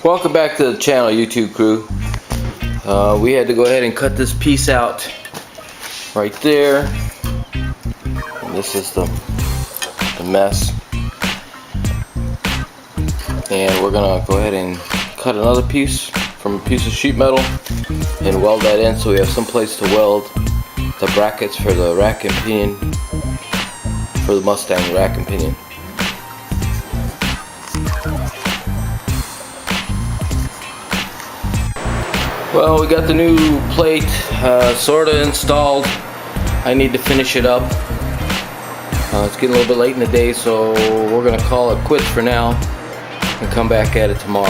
Welcome back to the channel, YouTube crew. We had to go ahead and cut this piece out right there. And this is the mess. And we're gonna go ahead and cut another piece from a piece of sheet metal and weld that in so we have some place to weld the brackets for the rack and pinion, for the Mustang rack and pinion. Well, we got the new plate sorta installed. I need to finish it up. It's getting a little bit late in the day, so we're gonna call it quits for now and come back at it tomorrow.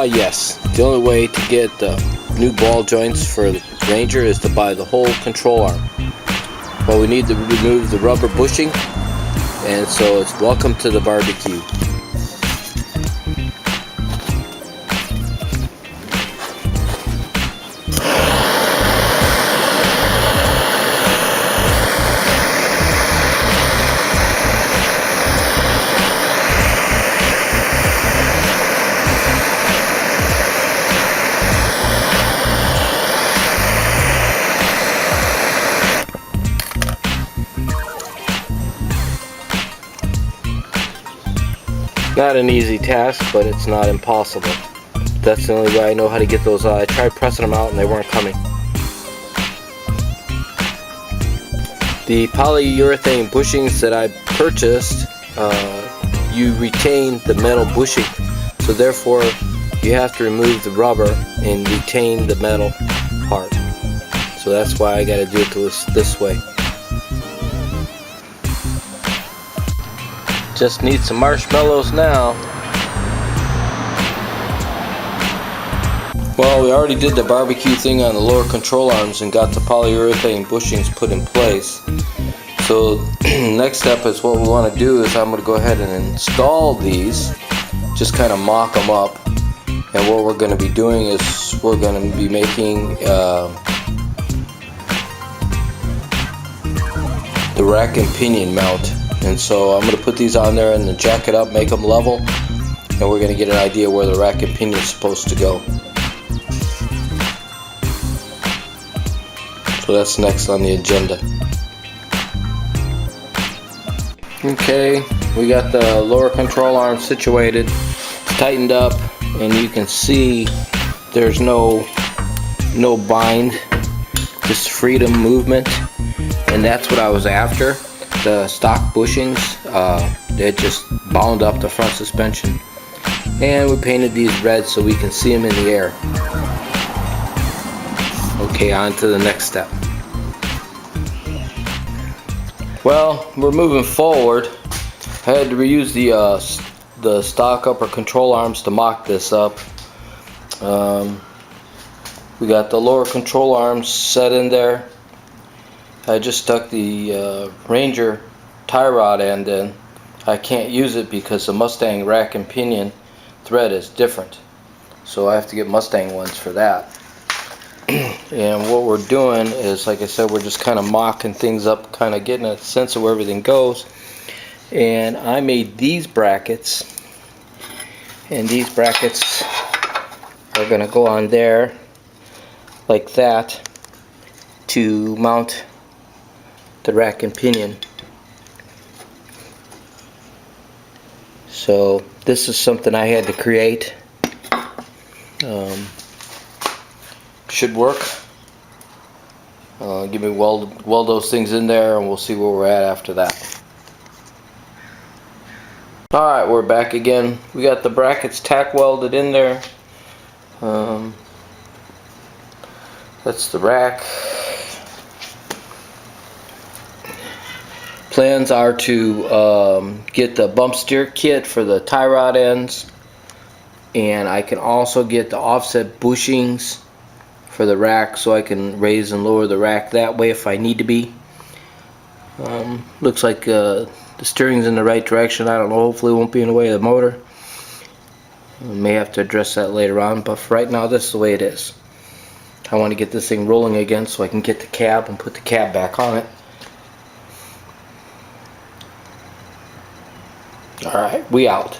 Yes, the only way to get the new ball joints for the Ranger is to buy the whole control arm. But we need to remove the rubber bushing, and so it's welcome to the barbecue. Not an easy task, but it's not impossible. That's the only way I know how to get those out. I tried pressing them out and they weren't coming. The polyurethane bushings that I purchased, you retain the metal bushing, so therefore you have to remove the rubber and retain the metal part. So that's why I got to do it this way. Just need some marshmallows now. Well, we already did the barbecue thing on the lower control arms and got the polyurethane bushings put in place. So next step is what we want to do is I'm going to go ahead and install these, just kind of mock them up. And what we're going to be doing is we're going to be making the rack and pinion mount. And so I'm going to put these on there and then jack it up, make them level, and we're going to get an idea where the rack and pinion is supposed to go. So that's next on the agenda. Okay, we got the lower control arm situated, it's tightened up, and you can see there's no bind, just freedom movement, and that's what I was after. The stock bushings, they just bound up the front suspension, and we painted these red so we can see them in the air. Okay, on to the next step. Well, we're moving forward. I had to reuse the stock upper control arms to mock this up. We got the lower control arms set in there. I just stuck the Ranger tie rod end in. I can't use it because the Mustang rack and pinion thread is different, so I have to get Mustang ones for that. And what we're doing is, like I said, we're just kind of mocking things up, kind of getting a sense of where everything goes. And I made these brackets, and these brackets are going to go on there like that to mount the rack and pinion. So this is something I had to create. Should work. Give me weld those things in there, and we'll see where we're at after that. Alright, we're back again. We got the brackets tack welded in there. That's the rack. Plans are to get the bump steer kit for the tie rod ends, and I can also get the offset bushings for the rack so I can raise and lower the rack that way if I need to be. Looks like the steering's in the right direction. I don't know, hopefully it won't be in the way of the motor. We may have to address that later on, but for right now this is the way it is. I want to get this thing rolling again so I can get the cab and put the cab back on it. Alright, we out.